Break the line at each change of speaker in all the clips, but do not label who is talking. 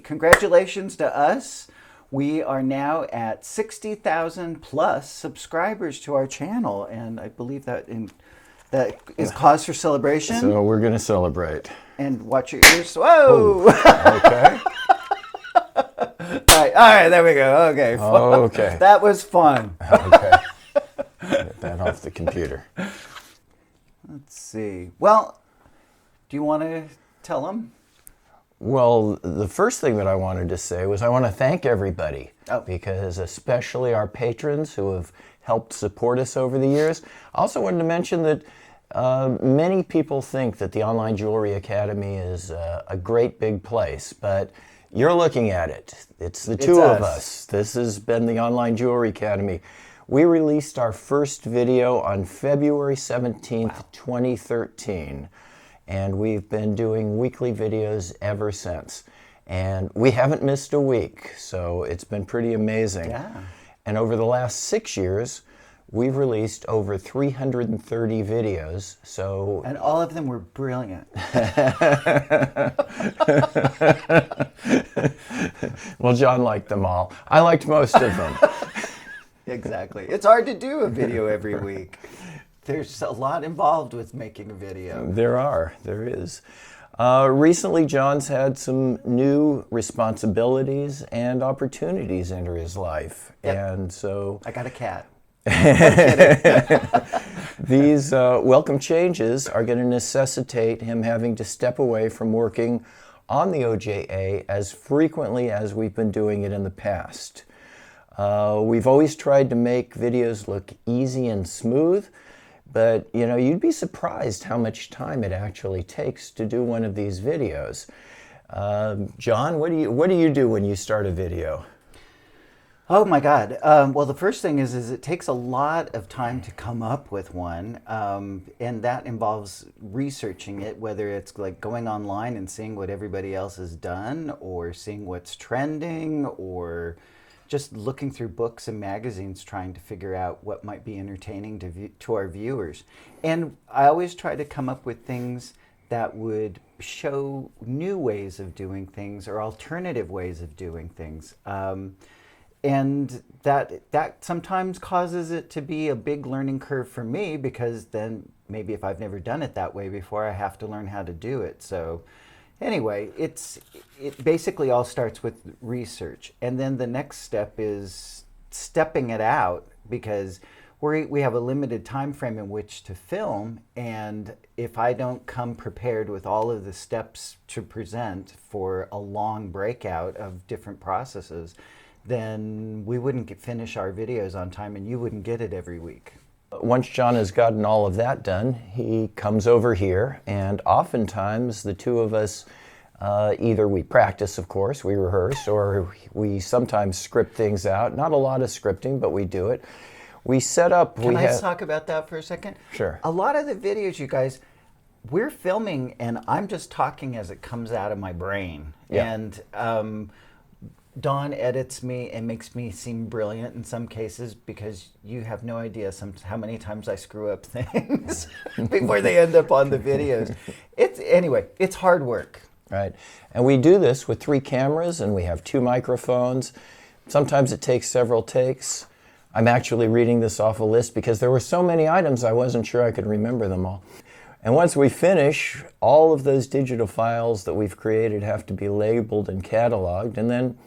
congratulations to us. We are now at 60,000 plus subscribers to our channel, and I believe that is cause for celebration.
So we're going to celebrate.
And watch your ears. Whoa!
Oh, okay.
All right, there we go. Okay.
Okay.
That was fun.
Okay. Get that off the computer.
Let's see. Well, do you want to tell them?
Well, the first thing that I wanted to say was I want to thank everybody,
Oh.
because especially our patrons who have helped support us over the years. I also wanted to mention that many people think that the Online Jewelry Academy is a great big place, but you're looking at it. It's the two of us. This has been the Online Jewelry Academy. We released our first video on February 17th, 2013. And we've been doing weekly videos ever since. And we haven't missed a week, so it's been pretty amazing.
Yeah.
And over the last 6 years, we've released over 330 videos, so...
And all of them were brilliant.
Well, John liked them all. I liked most of them.
Exactly. It's hard to do a video every week. There's a lot involved with making a video.
There is. Recently, John's had some new responsibilities and opportunities enter his life.
Yep.
And so...
I got a cat.
These welcome changes are going to necessitate him having to step away from working on the OJA as frequently as we've been doing it in the past. We've always tried to make videos look easy and smooth, but you know, you'd be surprised how much time it actually takes to do one of these videos. John, what do you do when you start a video?
Oh my God. Well, the first thing is it takes a lot of time to come up with one, and that involves researching it, whether it's like going online and seeing what everybody else has done, or seeing what's trending, or just looking through books and magazines trying to figure out what might be entertaining to our viewers. And I always try to come up with things that would show new ways of doing things or alternative ways of doing things. And that sometimes causes it to be a big learning curve for me, because then maybe if I've never done it that way before, I have to learn how to do it. So anyway, it basically all starts with research. And then the next step is stepping it out, because we have a limited time frame in which to film. And if I don't come prepared with all of the steps to present for a long breakout of different processes, then we wouldn't finish our videos on time, and you wouldn't get it every week.
Once John has gotten all of that done, he comes over here, and oftentimes the two of us, either we practice, of course, we rehearse, or we sometimes script things out. Not a lot of scripting, but we do it. We set up...
Can I talk about that for a second?
Sure.
A lot of the videos, you guys, we're filming, and I'm just talking as it comes out of my brain.
Yeah.
And Dawn edits me and makes me seem brilliant in some cases, because you have no idea how many times I screw up things before they end up on the videos. Anyway, it's hard work.
Right. And we do this with 3 cameras, and we have 2 microphones. Sometimes it takes several takes. I'm actually reading this off a list because there were so many items I wasn't sure I could remember them all. And once we finish, all of those digital files that we've created have to be labeled and cataloged, and then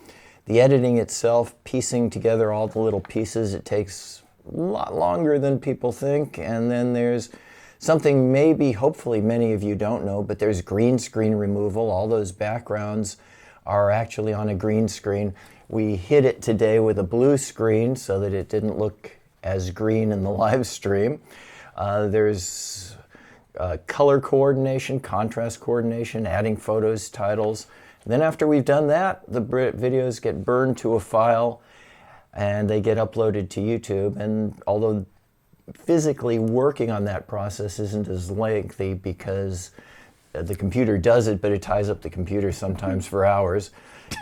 the editing itself, piecing together all the little pieces, it takes a lot longer than people think. And then there's something maybe, hopefully many of you don't know, but there's green screen removal. All those backgrounds are actually on a green screen. We hid it today with a blue screen so that it didn't look as green in the live stream. There's color coordination, contrast coordination, adding photos, titles. Then after we've done that, the videos get burned to a file and they get uploaded to YouTube. And although physically working on that process isn't as lengthy because the computer does it, but it ties up the computer sometimes for hours.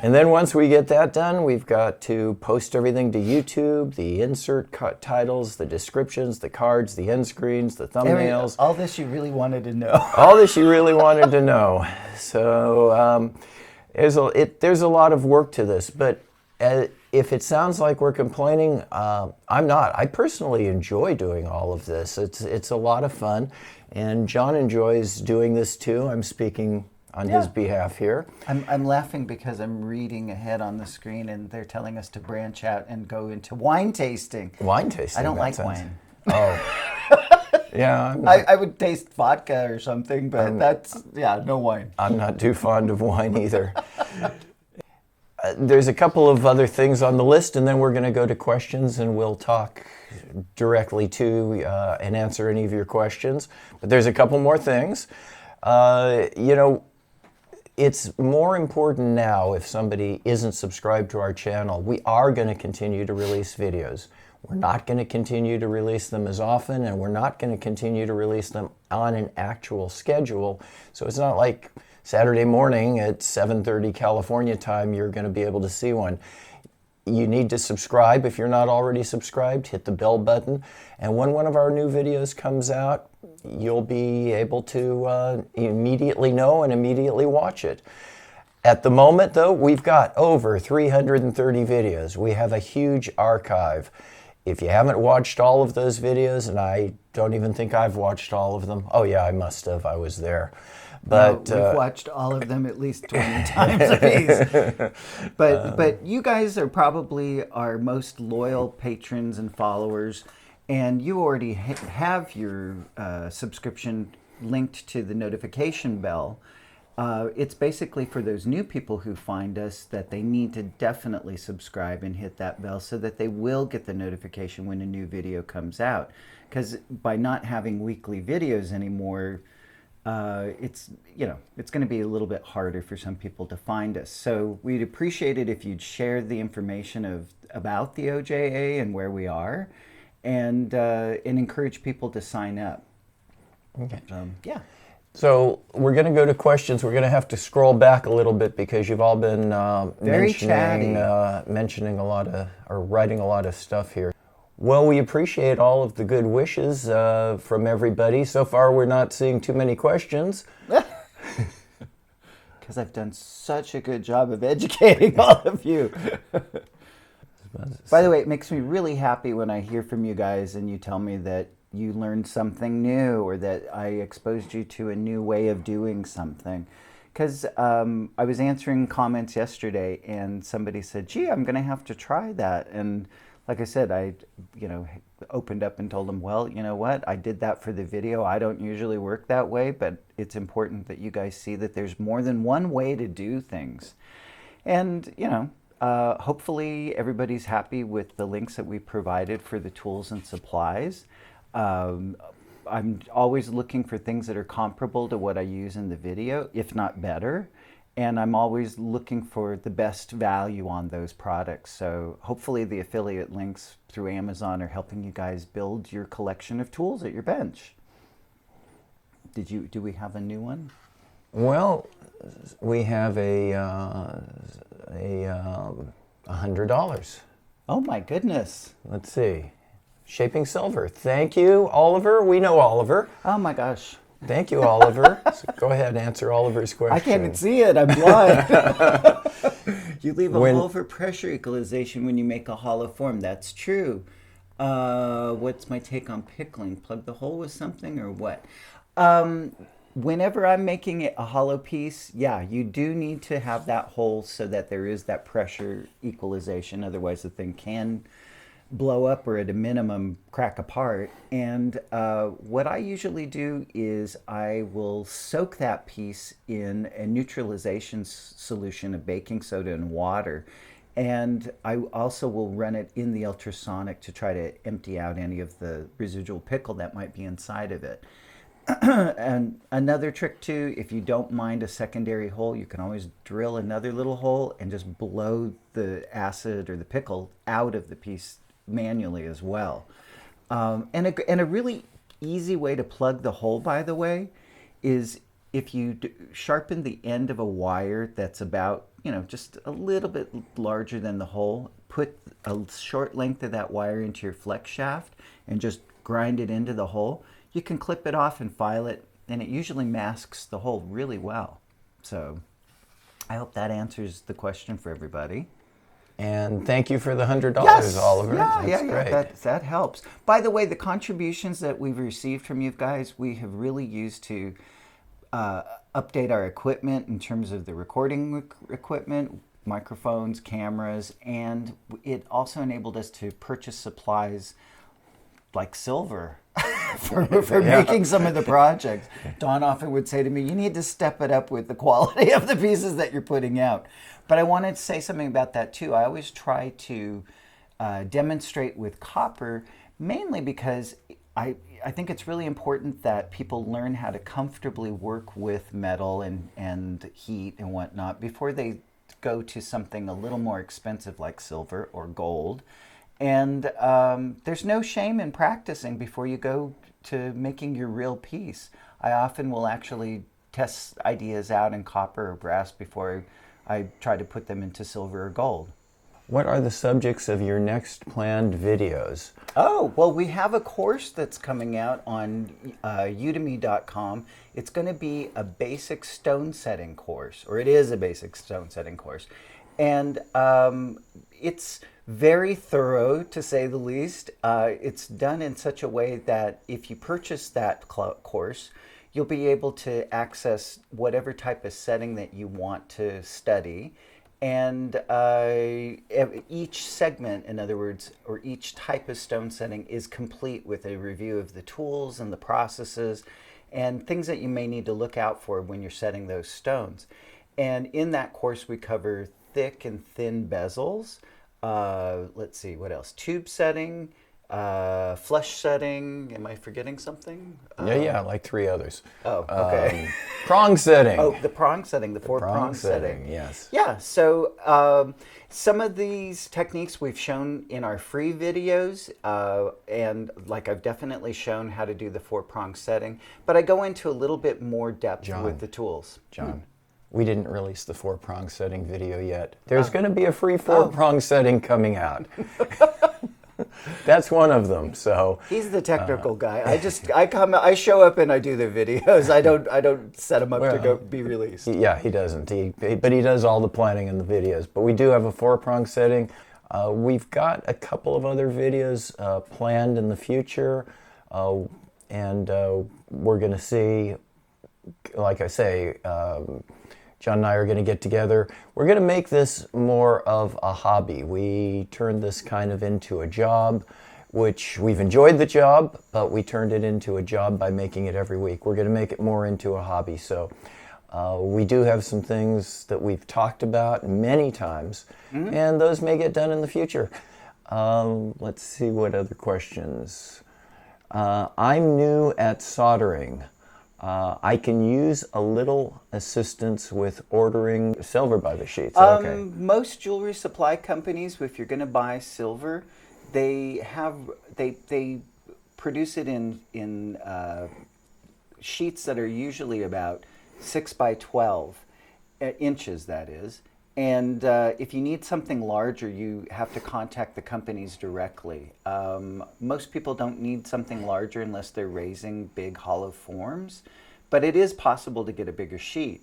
And then once we get that done, we've got to post everything to YouTube, the insert titles, the descriptions, the cards, the end screens, the thumbnails.
All this you really wanted to know.
All this you really wanted to know. So There's a lot of work to this, but if it sounds like we're complaining, I'm not. I personally enjoy doing all of this. It's a lot of fun, and John enjoys doing this too. I'm speaking on his behalf here.
I'm laughing because I'm reading ahead on the screen, and they're telling us to branch out and go into wine tasting.
Wine tasting?
I don't like wine.
Oh. Yeah.
I would taste vodka or something, but no wine.
I'm not too fond of wine either. There's a couple of other things on the list, and then we're going to go to questions, and we'll talk directly to and answer any of your questions. But there's a couple more things. It's more important now if somebody isn't subscribed to our channel. We are going to continue to release videos. We're not going to continue to release them as often, and we're not going to continue to release them on an actual schedule. So it's not like Saturday morning at 7:30 California time, you're going to be able to see one. You need to subscribe. If you're not already subscribed, hit the bell button. And when one of our new videos comes out, you'll be able to immediately know and immediately watch it. At the moment, though, we've got over 330 videos. We have a huge archive. If you haven't watched all of those videos, and I don't even think I've watched all of them. Oh yeah, I must have. I was there. But
we've watched all of them at least 20 times apiece. But you guys are probably our most loyal patrons and followers, and you already have your subscription linked to the notification bell. It's basically for those new people who find us that they need to definitely subscribe and hit that bell so that they will get the notification when a new video comes out. Because by not having weekly videos anymore, it's going to be a little bit harder for some people to find us. So we'd appreciate it if you'd share the information about the OJA and where we are, and encourage people to sign up.
Okay.
Yeah.
So we're going to go to questions. We're going to have to scroll back a little bit because you've all been mentioning a lot of, or writing a lot of stuff here. Well, we appreciate all of the good wishes from everybody. So far, we're not seeing too many questions.
Because I've done such a good job of educating all of you. By the way, it makes me really happy when I hear from you guys and you tell me that you learned something new or that I exposed you to a new way of doing something. Because I was answering comments yesterday and somebody said, gee, I'm going to have to try that. And like I said, I opened up and told them, well, you know what? I did that for the video. I don't usually work that way, but it's important that you guys see that there's more than one way to do things. And, hopefully everybody's happy with the links that we provided for the tools and supplies. I'm always looking for things that are comparable to what I use in the video, if not better. And I'm always looking for the best value on those products. So hopefully the affiliate links through Amazon are helping you guys build your collection of tools at your bench. Do we have a new one?
Well, we have $100.
Oh my goodness.
Let's see. Shaping Silver. Thank you, Oliver. We know Oliver.
Oh my gosh.
Thank you, Oliver. So go ahead and answer Oliver's question.
I can't even see it. I'm blind. You leave a hole for pressure equalization when you make a hollow form. That's true. What's my take on pickling? Plug the hole with something or what? Whenever I'm making it a hollow piece, yeah, you do need to have that hole so that there is that pressure equalization. Otherwise, the thing can blow up or at a minimum crack apart. And what I usually do is I will soak that piece in a neutralization solution of baking soda and water. And I also will run it in the ultrasonic to try to empty out any of the residual pickle that might be inside of it. And another trick too, if you don't mind a secondary hole, you can always drill another little hole and just blow the acid or the pickle out of the piece manually as well. And a really easy way to plug the hole, by the way, is if you sharpen the end of a wire that's about, just a little bit larger than the hole, put a short length of that wire into your flex shaft and just grind it into the hole. You can clip it off and file it, and it usually masks the hole really well. So I hope that answers the question for everybody.
And thank you for the $100,
Yes.
Oliver.
Yeah,
That's
yeah,
great.
yeah. That helps. By the way, the contributions that we've received from you guys, we have really used to update our equipment in terms of the recording equipment, microphones, cameras, and it also enabled us to purchase supplies like silver for making some of the projects. Don often would say to me, you need to step it up with the quality of the pieces that you're putting out. But I wanted to say something about that too. I always try to demonstrate with copper, mainly because I think it's really important that people learn how to comfortably work with metal and heat and whatnot before they go to something a little more expensive like silver or gold. And there's no shame in practicing before you go to making your real piece. I often will actually test ideas out in copper or brass before I try to put them into silver or gold.
What are the subjects of your next planned videos?
Oh, well, we have a course that's coming out on udemy.com. It's going to be a basic stone setting course, or it is a basic stone setting course. And it's very thorough, to say the least. It's done in such a way that if you purchase that course, you'll be able to access whatever type of setting that you want to study. And each segment, in other words, or each type of stone setting is complete with a review of the tools and the processes and things that you may need to look out for when you're setting those stones. And in that course, we cover thick and thin bezels. Let's see, what else? Tube setting, flush setting. Am I forgetting something?
Yeah, like 3 others.
Oh, okay.
Prong setting.
Oh, the prong setting, the four prong
setting,
setting.
yes.
Yeah, so some of these techniques we've shown in our free videos, and like I've definitely shown how to do the 4-prong setting, but I go into a little bit more depth with the tools.
John, we didn't release the 4-prong setting video yet. There's going to be a free 4-prong setting coming out. That's one of them. So
he's the technical guy. I show up and I do the videos. I don't set them up to go be released.
Yeah, he doesn't. But he does all the planning in the videos. But we do have a 4-prong setting. We've got a couple of other videos planned in the future, and we're going to see. Like I say, John and I are going to get together. We're going to make this more of a hobby. We turned this kind of into a job, which we've enjoyed the job, but we turned it into a job by making it every week. We're going to make it more into a hobby. So we do have some things that we've talked about many times, and those may get done in the future. Let's see what other questions. I'm new at soldering. I can use a little assistance with ordering silver by the sheets. Okay.
Most jewelry supply companies, if you're going to buy silver, they produce it in sheets that are usually about 6 by 12 inches. That is. And if you need something larger, you have to contact the companies directly. Most people don't need something larger unless they're raising big hollow forms, but it is possible to get a bigger sheet.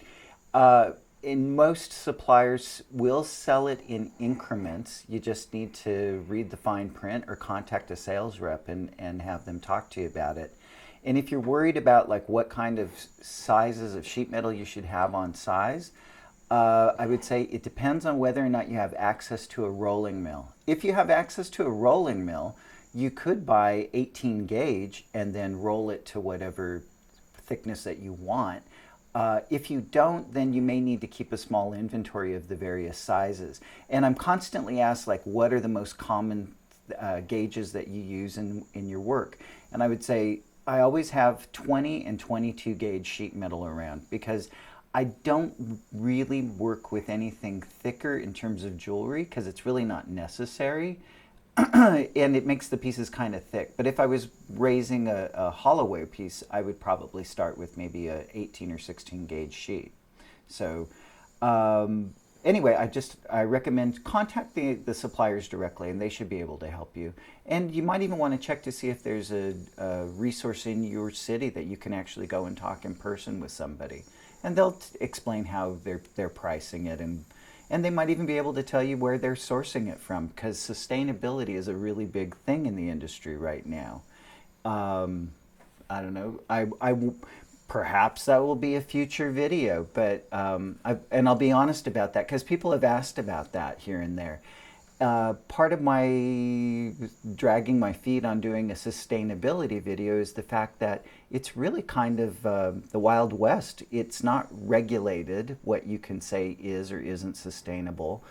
In most suppliers will sell it in increments. You just need to read the fine print or contact a sales rep and have them talk to you about it. And if you're worried about like what kind of sizes of sheet metal you should have on size, I would say it depends on whether or not you have access to a rolling mill. If you have access to a rolling mill, you could buy 18 gauge and then roll it to whatever thickness that you want. If you don't, then you may need to keep a small inventory of the various sizes. And I'm constantly asked, like, what are the most common gauges that you use in your work? And I would say I always have 20 and 22 gauge sheet metal around because I don't really work with anything thicker in terms of jewelry because it's really not necessary. And it makes the pieces kind of thick. But if I was raising a hollowware piece, I would probably start with maybe a 18 or 16 gauge sheet. So anyway, I recommend contact the suppliers directly, and they should be able to help you. And you might even want to check to see if there's a resource in your city that you can actually go and talk in person with somebody. and they'll explain how they're pricing it, and they might even be able to tell you where they're sourcing it from, because sustainability is a really big thing in the industry right now. I don't know. Perhaps that will be a future video, but and I'll be honest about that, because people have asked about that here and there. Part of my dragging my feet on doing a sustainability video is the fact that it's really kind of the Wild West. It's not regulated what you can say is or isn't sustainable,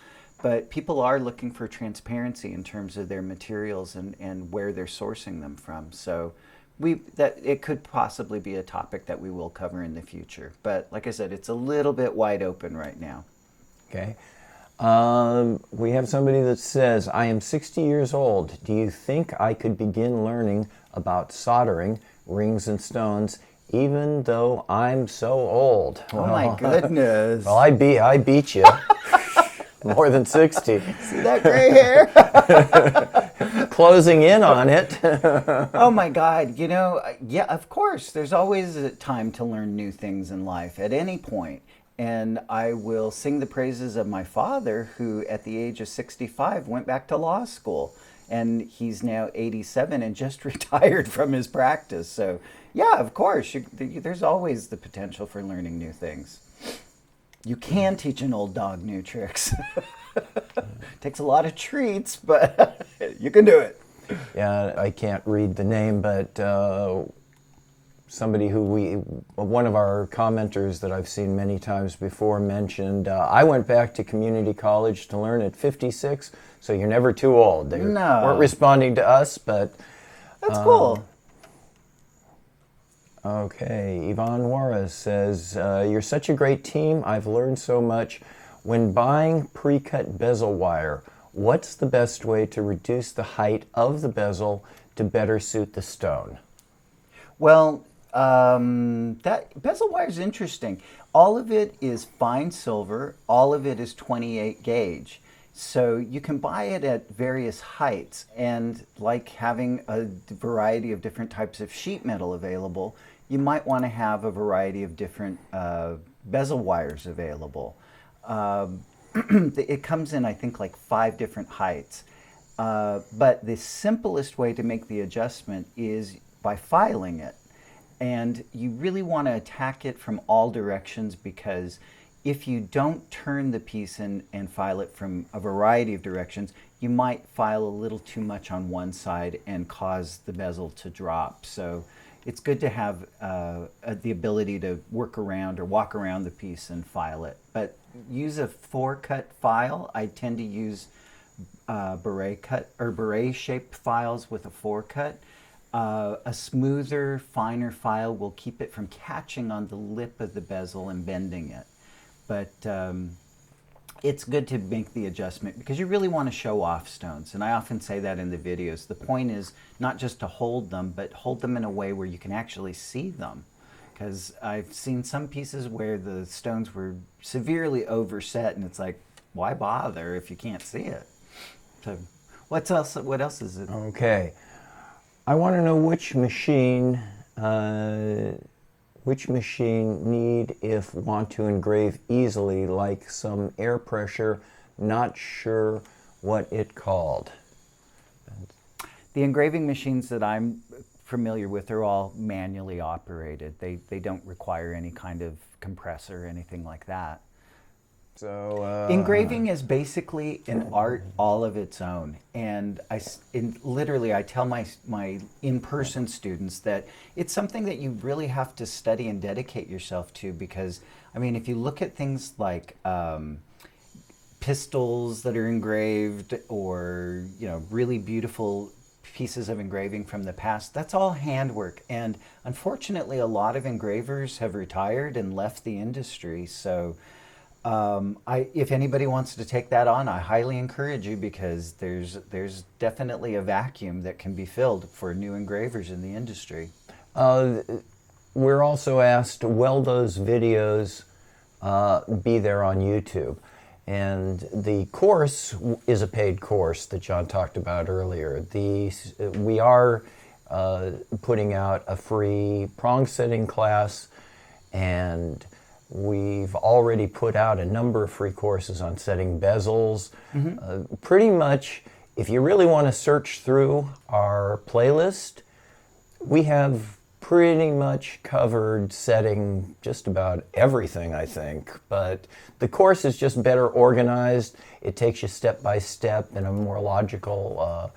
but people are looking for transparency in terms of their materials and where they're sourcing them from. So it could possibly be a topic that we will cover in the future. But like I said, it's a little bit wide open right now.
Okay. We have somebody that says, I am 60 years old. Do you think I could begin learning about soldering rings and stones even though I'm so old?
Oh my goodness.
Well, I beat you. More than 60.
See that gray hair?
Closing in on it.
Oh my God. Yeah, of course. There's always a time to learn new things in life at any point. And I will sing the praises of my father, who at the age of 65 went back to law school. And he's now 87 and just retired from his practice. So yeah, of course, there's always the potential for learning new things. You can teach an old dog new tricks. Takes a lot of treats, but you can do it.
Yeah, I can't read the name, but somebody one of our commenters that I've seen many times before mentioned, I went back to community college to learn at 56, so you're never too old. They weren't responding to us, but...
That's cool.
Okay, Yvonne Juarez says, you're such a great team. I've learned so much. When buying pre-cut bezel wire, what's the best way to reduce the height of the bezel to better suit the stone?
Well, that bezel wire is interesting. All of it is fine silver. All of it is 28 gauge. So you can buy it at various heights, and like having a variety of different types of sheet metal available, you might want to have a variety of different bezel wires available. It comes in, I think, like 5 different heights. But the simplest way to make the adjustment is by filing it. And you really want to attack it from all directions, because if you don't turn the piece and file it from a variety of directions, you might file a little too much on one side and cause the bezel to drop. So it's good to have the ability to work around or walk around the piece and file it. But use a 4-cut file. I tend to use beret cut or beret shaped files with a 4-cut. A smoother, finer file will keep it from catching on the lip of the bezel and bending it. But it's good to make the adjustment, because you really want to show off stones. And I often say that in the videos. The point is not just to hold them, but hold them in a way where you can actually see them. Because I've seen some pieces where the stones were severely overset, and it's like, why bother if you can't see it? So what else is it?
Okay. I want to know which machine need if want to engrave easily, like some air pressure, not sure what it called.
The engraving machines that I'm familiar with are all manually operated. They don't require any kind of compressor or anything like that.
So
engraving is basically an art all of its own, and literally I tell my in-person students that it's something that you really have to study and dedicate yourself to, because I mean, if you look at things like pistols that are engraved, or really beautiful pieces of engraving from the past, that's all handwork, and unfortunately a lot of engravers have retired and left the industry. So if anybody wants to take that on, I highly encourage you, because there's definitely a vacuum that can be filled for new engravers in the industry.
We're also asked, will those videos be there on YouTube? And the course is a paid course that John talked about earlier. We are putting out a free prong setting class, and We've already put out a number of free courses on setting bezels. Pretty much, if you really want to search through our playlist, we have pretty much covered setting just about everything, I think. But the course is just better organized. It takes you step by step in a more logical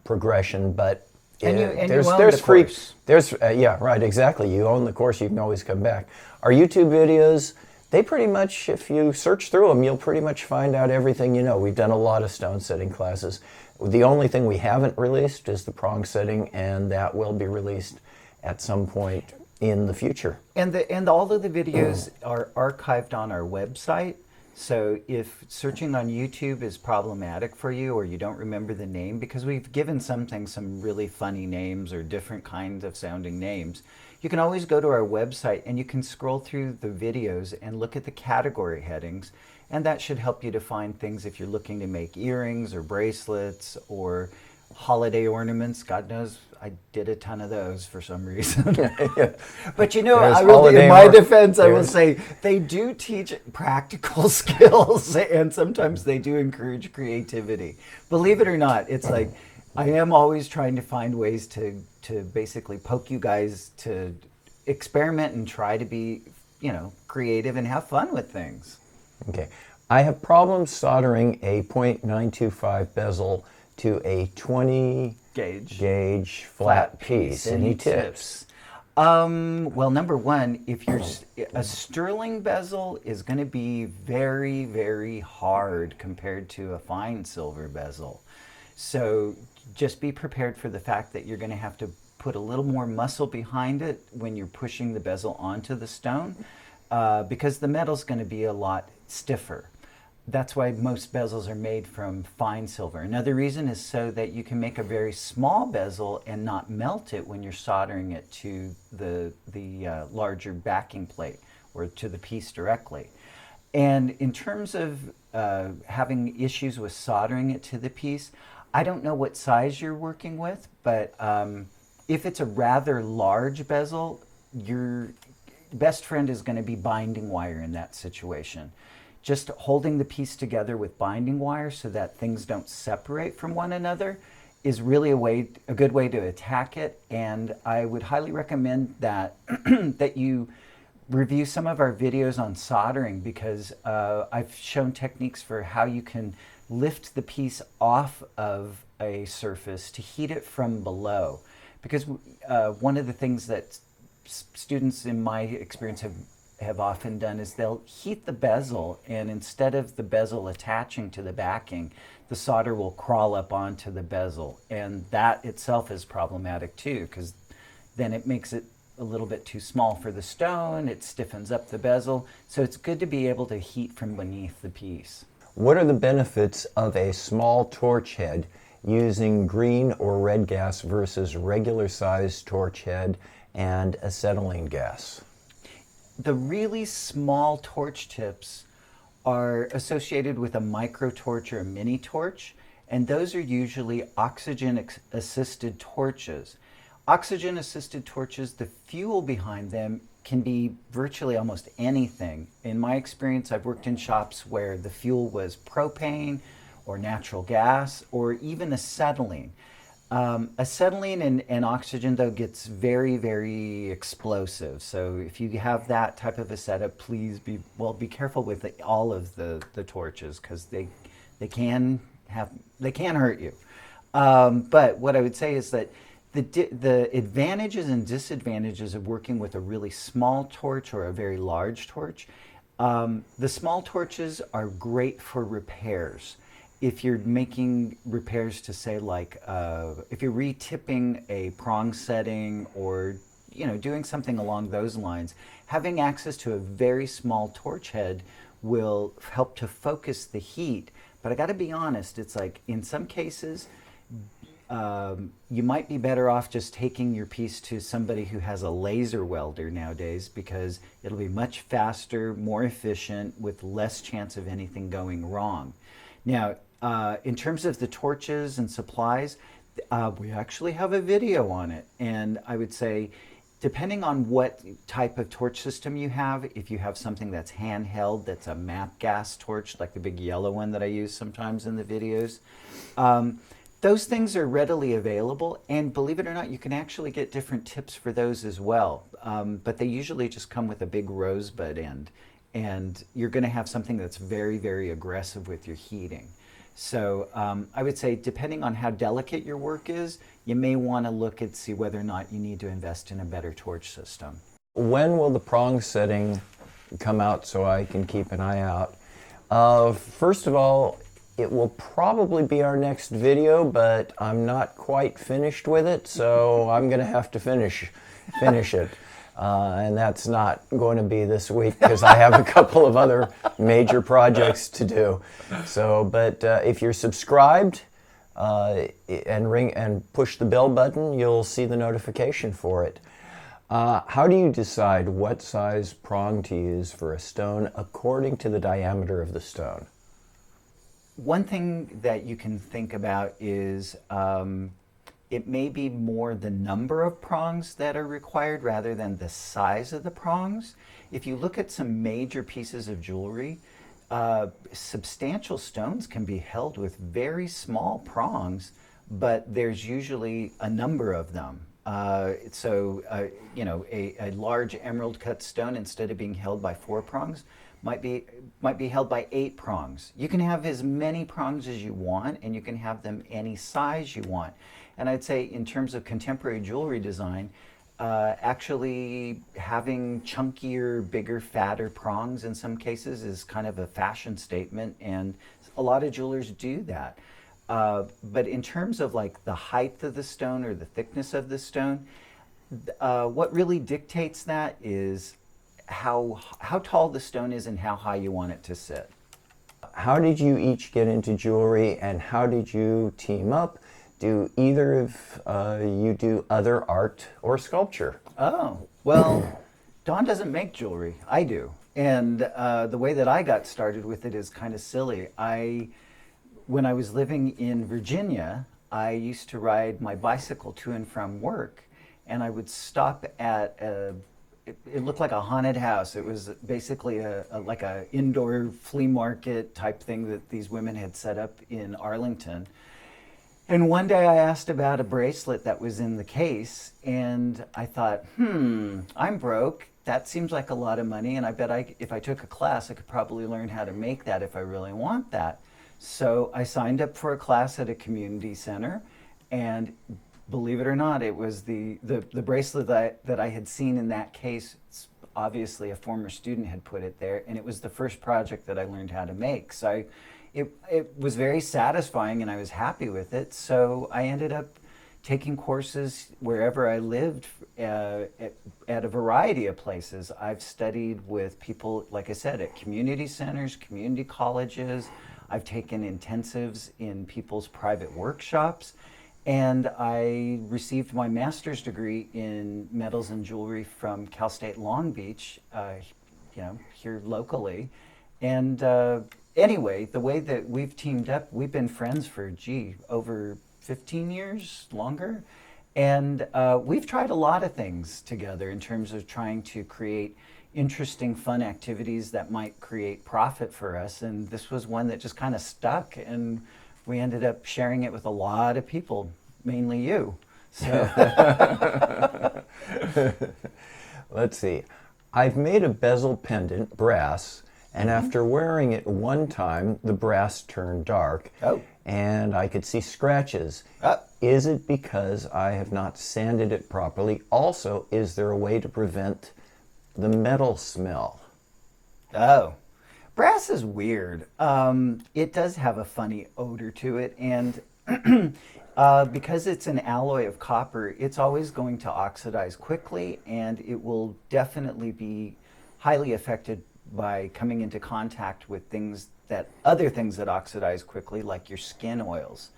progression. But
And you
there's
own the
free.
course.
Yeah, right, exactly. You own the course. You can always come back. Our YouTube videos, they pretty much, if you search through them, you'll pretty much find out everything you know. We've done a lot of stone setting classes. The only thing we haven't released is the prong setting, and that will be released at some point in the future.
And all of the videos are archived on our website. So if searching on YouTube is problematic for you, or you don't remember the name, because we've given some things some really funny names or different kinds of sounding names, you can always go to our website and you can scroll through the videos and look at the category headings. And that should help you to find things if you're looking to make earrings or bracelets or holiday ornaments. God knows I did a ton of those for some reason. But you know,
There's
I will, in
holiday
my
or-
defense, I will
there's-
say they do teach practical skills, and sometimes they do encourage creativity. Believe it or not, it's like I am always trying to find ways to basically poke you guys to experiment and try to be, creative and have fun with things.
Okay. I have problems soldering a .925 bezel to a 20 gauge flat piece. Any tips?
Well, number one, if you're a sterling bezel is going to be very, very hard compared to a fine silver bezel. So just be prepared for the fact that you're going to have to put a little more muscle behind it when you're pushing the bezel onto the stone, because the metal's going to be a lot stiffer. That's why most bezels are made from fine silver. Another reason is so that you can make a very small bezel and not melt it when you're soldering it to the larger backing plate or to the piece directly. And in terms of having issues with soldering it to the piece, I don't know what size you're working with, but if it's a rather large bezel, your best friend is going to be binding wire in that situation. Just holding the piece together with binding wire so that things don't separate from one another is really a good way to attack it. And I would highly recommend that that you review some of our videos on soldering, because I've shown techniques for how you can lift the piece off of a surface to heat it from below. Because one of the things that students in my experience have often done is they'll heat the bezel, and instead of the bezel attaching to the backing, the solder will crawl up onto the bezel, and that itself is problematic too, because then it makes it a little bit too small for the stone, it stiffens up the bezel, so it's good to be able to heat from beneath the piece.
What are the benefits of a small torch head using green or red gas versus regular sized torch head and acetylene gas?
The really small torch tips are associated with a micro torch or a mini torch, and those are usually oxygen assisted torches. Oxygen assisted torches, the fuel behind them can be virtually almost anything. In my experience, I've worked in shops where the fuel was propane or natural gas or even acetylene. Acetylene and oxygen, though, gets very, very explosive. So if you have that type of a setup, please be careful with all of the torches, because they can hurt you. But what I would say is that the advantages and disadvantages of working with a really small torch or a very large torch. The small torches are great for repairs. If you're making repairs to, say, like if you're retipping a prong setting or doing something along those lines, having access to a very small torch head will help to focus the heat. But I got to be honest, it's like in some cases you might be better off just taking your piece to somebody who has a laser welder nowadays, because it'll be much faster, more efficient, with less chance of anything going wrong. Now, in terms of the torches and supplies, we actually have a video on it, and I would say Depending on what type of torch system you have, if you have something that's handheld, that's a map gas torch, like the big yellow one that I use sometimes in the videos, those things are readily available. And believe it or not, you can actually get different tips for those as well. But they usually just come with a big rosebud end. And you're going to have something that's very, very aggressive with your heating. So I would say, depending on how delicate your work is, you may want to look and see whether or not you need to invest in a better torch system.
When will the prong setting come out so I can keep an eye out? First of all, it will probably be our next video, but I'm not quite finished with it, so I'm going to have to finish it. And that's not going to be this week because I have a couple of other major projects to do. So, but if you're subscribed and push the bell button, you'll see the notification for it. How do you decide what size prong to use for a stone according to the diameter of the stone?
One thing that you can think about is it may be more the number of prongs that are required rather than the size of the prongs. If you look at some major pieces of jewelry, substantial stones can be held with very small prongs, but there's usually a number of them. You know, a large emerald cut stone, instead of being held by 4 prongs, might be held by 8 prongs. You can have as many prongs as you want, and you can have them any size you want. And I'd say, in terms of contemporary jewelry design, actually having chunkier, bigger, fatter prongs in some cases is kind of a fashion statement, and a lot of jewelers do that. But in terms of like the height of the stone or the thickness of the stone, what really dictates that is how tall the stone is and how high you want it to sit.
How did you each get into jewelry, and how did you team up? Do either of you do other art or sculpture?
Oh, well, Dawn doesn't make jewelry. I do. And the way that I got started with it is kind of silly. When I was living in Virginia, I used to ride my bicycle to and from work, and I would stop at it looked like a haunted house. It was basically like a indoor flea market type thing that these women had set up in Arlington. And one day I asked about a bracelet that was in the case, and I thought, I'm broke. That seems like a lot of money, and I bet if I took a class, I could probably learn how to make that if I really want that. So I signed up for a class at a community center, and believe it or not, it was the bracelet that I had seen in that case. Obviously, a former student had put it there, and it was the first project that I learned how to make. So it was very satisfying, and I was happy with it. So I ended up taking courses wherever I lived at a variety of places. I've studied with people, like I said, at community centers, community colleges. I've taken intensives in people's private workshops. And I received my master's degree in metals and jewelry from Cal State Long Beach, here locally. And anyway, the way that we've teamed up, we've been friends for, over 15 years, longer. And we've tried a lot of things together in terms of trying to create interesting, fun activities that might create profit for us. And this was one that just kind of stuck, and we ended up sharing it with a lot of people, mainly you. So
let's see. I've made a bezel pendant, brass, and after wearing it one time, the brass turned dark.
Oh.
And I could see scratches. Is it because I have not sanded it properly? Also, is there a way to prevent the metal smell?
Oh. Brass is weird. It does have a funny odor to it, and because it's an alloy of copper, it's always going to oxidize quickly, and it will definitely be highly affected by coming into contact with other things that oxidize quickly, like your skin oils.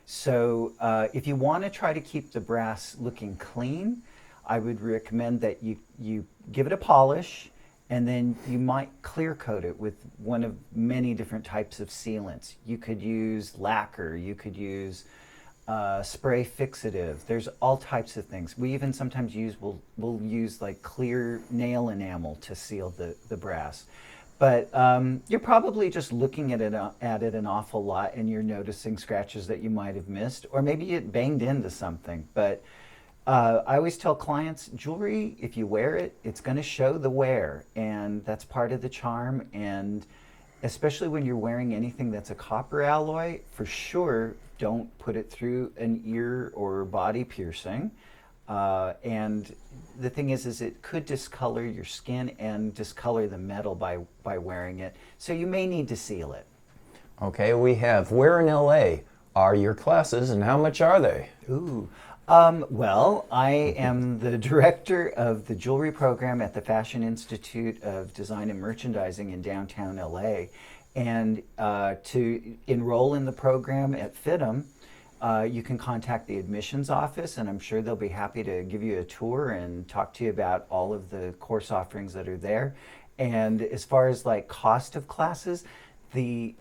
So if you want to try to keep the brass looking clean, I would recommend that you give it a polish, and then you might clear coat it with one of many different types of sealants. You could use lacquer, you could use spray fixative. There's all types of things. We even sometimes we'll use like clear nail enamel to seal the brass. But you're probably just looking at it an awful lot, and you're noticing scratches that you might have missed, or maybe it banged into something. But I always tell clients, jewelry, if you wear it, it's going to show the wear, and that's part of the charm. And especially when you're wearing anything that's a copper alloy, for sure, don't put it through an ear or body piercing. And the thing is it could discolor your skin and discolor the metal by wearing it. So you may need to seal it.
Okay, we have, where in LA are your classes and how much are they?
Ooh. Well, I am the director of the jewelry program at the Fashion Institute of Design and Merchandising in downtown LA. And to enroll in the program at FITM, you can contact the admissions office, and I'm sure they'll be happy to give you a tour and talk to you about all of the course offerings that are there. And as far as like cost of classes, the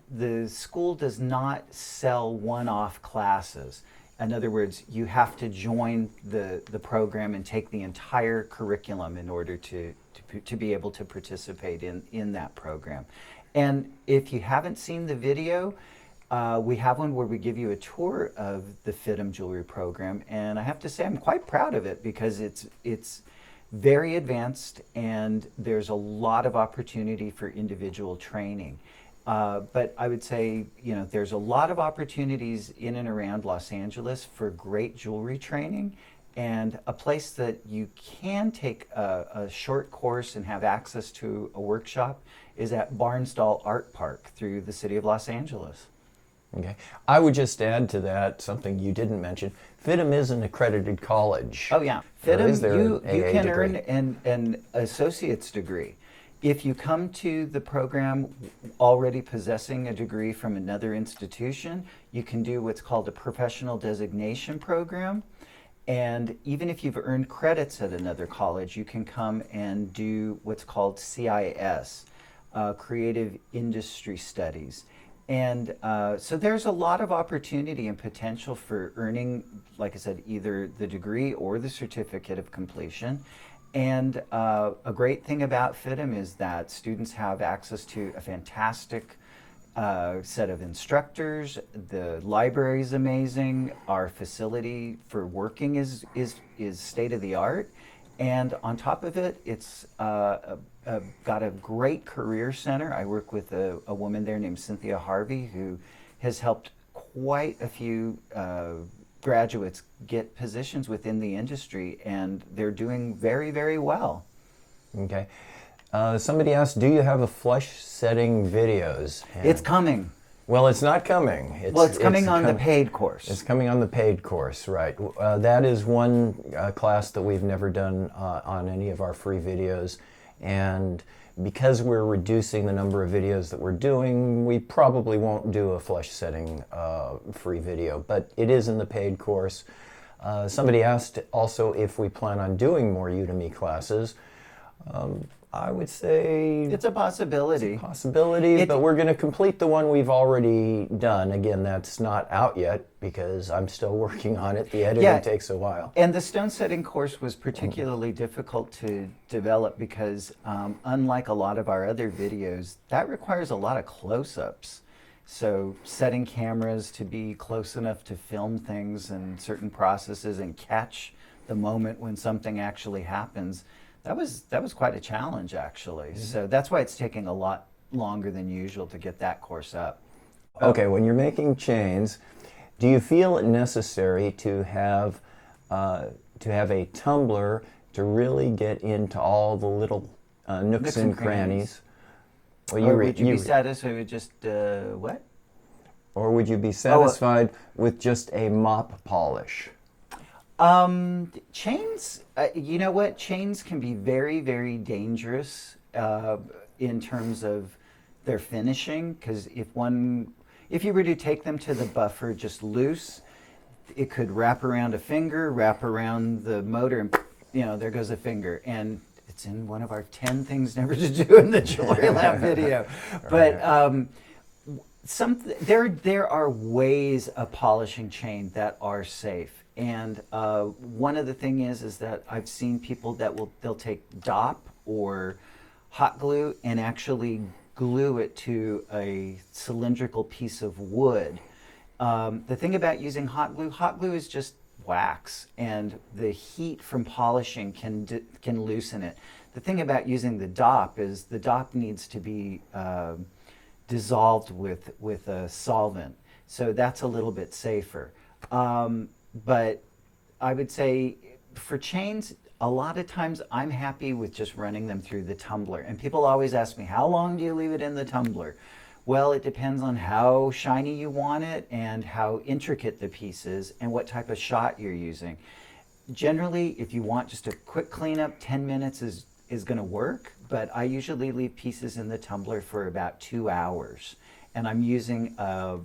school does not sell one-off classes. In other words, you have to join the program and take the entire curriculum in order to be able to participate in that program. And if you haven't seen the video, we have one where we give you a tour of the FITM jewelry program, and I have to say I'm quite proud of it because it's very advanced and there's a lot of opportunity for individual training. But I would say, there's a lot of opportunities in and around Los Angeles for great jewelry training, and a place that you can take a short course and have access to a workshop is at Barnsdall Art Park through the city of Los Angeles.
Okay. I would just add to that something you didn't mention. FITM is an accredited college.
Oh yeah,
FITM,
you can earn an associate's degree. If you come to the program already possessing a degree from another institution, you can do what's called a professional designation program. And even if you've earned credits at another college, you can come and do what's called CIS, Creative Industry Studies. And so there's a lot of opportunity and potential for earning, like I said, either the degree or the certificate of completion. And a great thing about FITM is that students have access to a fantastic set of instructors. The library is amazing. Our facility for working is state of the art. And on top of it, it's got a great career center. I work with a woman there named Cynthia Harvey, who has helped quite a few graduates get positions within the industry, and they're doing very, very well.
Okay. Somebody asked, do you have a flush setting videos? And
it's coming.
Well, it's not coming.
It's coming on the paid course.
It's coming on the paid course, right. That is one class that we've never done on any of our free videos. And because we're reducing the number of videos that we're doing, we probably won't do a flush setting free video, but it is in the paid course. Somebody asked also if we plan on doing more Udemy classes. I would say
it's a possibility.
It's a possibility, but we're going to complete the one we've already done. Again, that's not out yet because I'm still working on it. The editing takes a while.
And the stone setting course was particularly difficult to develop because unlike a lot of our other videos, that requires a lot of close-ups. So setting cameras to be close enough to film things and certain processes and catch the moment when something actually happens. That was quite a challenge, actually. Mm-hmm. So that's why it's taking a lot longer than usual to get that course up.
Okay, when you're making chains, do you feel it necessary to have a tumbler to really get into all the little nooks and crannies?
Well, would you be satisfied with just what?
Or would you be satisfied with just a mop polish?
Chains, you know what? Chains can be very, very dangerous in terms of their finishing, because if you were to take them to the buffer just loose, it could wrap around a finger, wrap around the motor, and there goes a finger. And it's in one of our 10 things never to do in the Jewelry Lab video. But There are ways of polishing chain that are safe, and one of the thing is that I've seen people that they'll take DOP or hot glue and actually glue it to a cylindrical piece of wood. The thing about using hot glue is just wax, and the heat from polishing can loosen it. The thing about using the DOP is the DOP needs to be dissolved with a solvent, so that's a little bit safer. But I would say for chains, a lot of times I'm happy with just running them through the tumbler. And people always ask me, how long do you leave it in the tumbler? Well, it depends on how shiny you want it and how intricate the piece is and what type of shot you're using. Generally, if you want just a quick cleanup, 10 minutes is going to work, but I usually leave pieces in the tumbler for about 2 hours. And I'm using a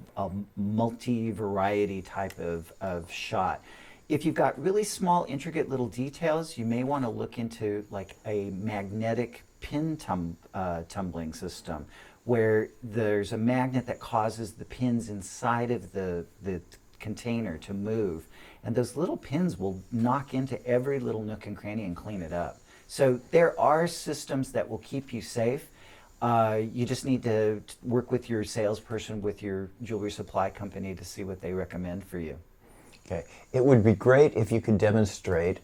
multi-variety type of shot. If you've got really small, intricate little details, you may want to look into like a magnetic pin tumbling system, where there's a magnet that causes the pins inside of the container to move. And those little pins will knock into every little nook and cranny and clean it up. So there are systems that will keep you safe. You just need to work with your salesperson, with your jewelry supply company, to see what they recommend for you.
Okay. It would be great if you could demonstrate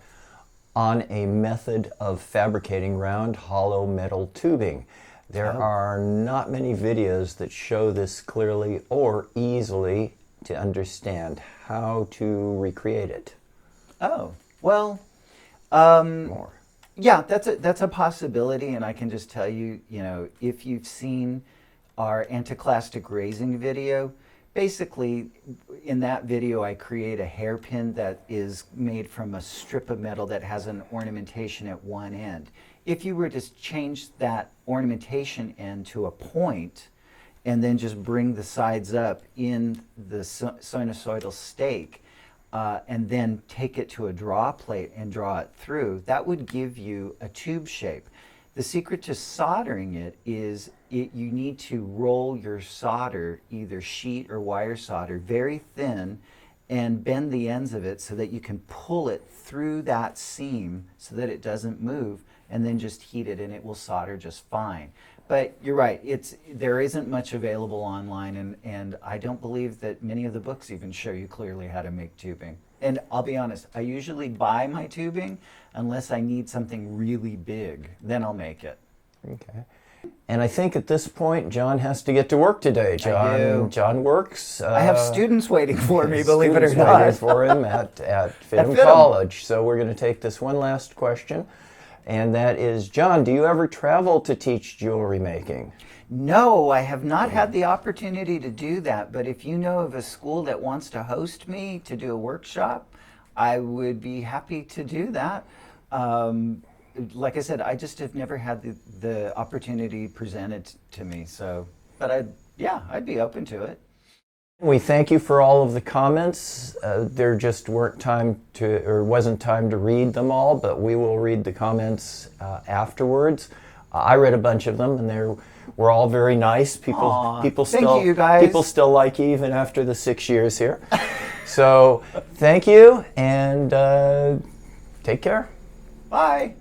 on a method of fabricating round hollow metal tubing. There are not many videos that show this clearly or easily to understand how to recreate it.
Oh, well,
More.
yeah, that's a possibility, and I can just tell you, if you've seen our anticlastic raising video, basically in that video I create a hairpin that is made from a strip of metal that has an ornamentation at one end. If you were to change that ornamentation end to a point and then just bring the sides up in the sinusoidal stake, and then take it to a draw plate and draw it through, that would give you a tube shape. The secret to soldering it is you need to roll your solder, either sheet or wire solder, very thin, and bend the ends of it so that you can pull it through that seam so that it doesn't move, and then just heat it and it will solder just fine. But you're right, there isn't much available online, and I don't believe that many of the books even show you clearly how to make tubing. And I'll be honest, I usually buy my tubing unless I need something really big, then I'll make it.
Okay. And I think at this point, John has to get to work today.
I do.
John works.
I have students waiting for me, believe it or
students
not.
waiting for him at Fidham
Fidham.
College. So we're going to take this one last question, and that is, John, do you ever travel to teach jewelry making?
No, I have not had the opportunity to do that, but if you know of a school that wants to host me to do a workshop, I would be happy to do that. Like I said, I just have never had the opportunity presented to me, but I'd be open to it.
We thank you for all of the comments. There just wasn't time to read them all, but we will read the comments afterwards. I read a bunch of them, and they were all very nice. People
thank you, guys.
People still like you even after the 6 years here. So thank you, and take care.
Bye.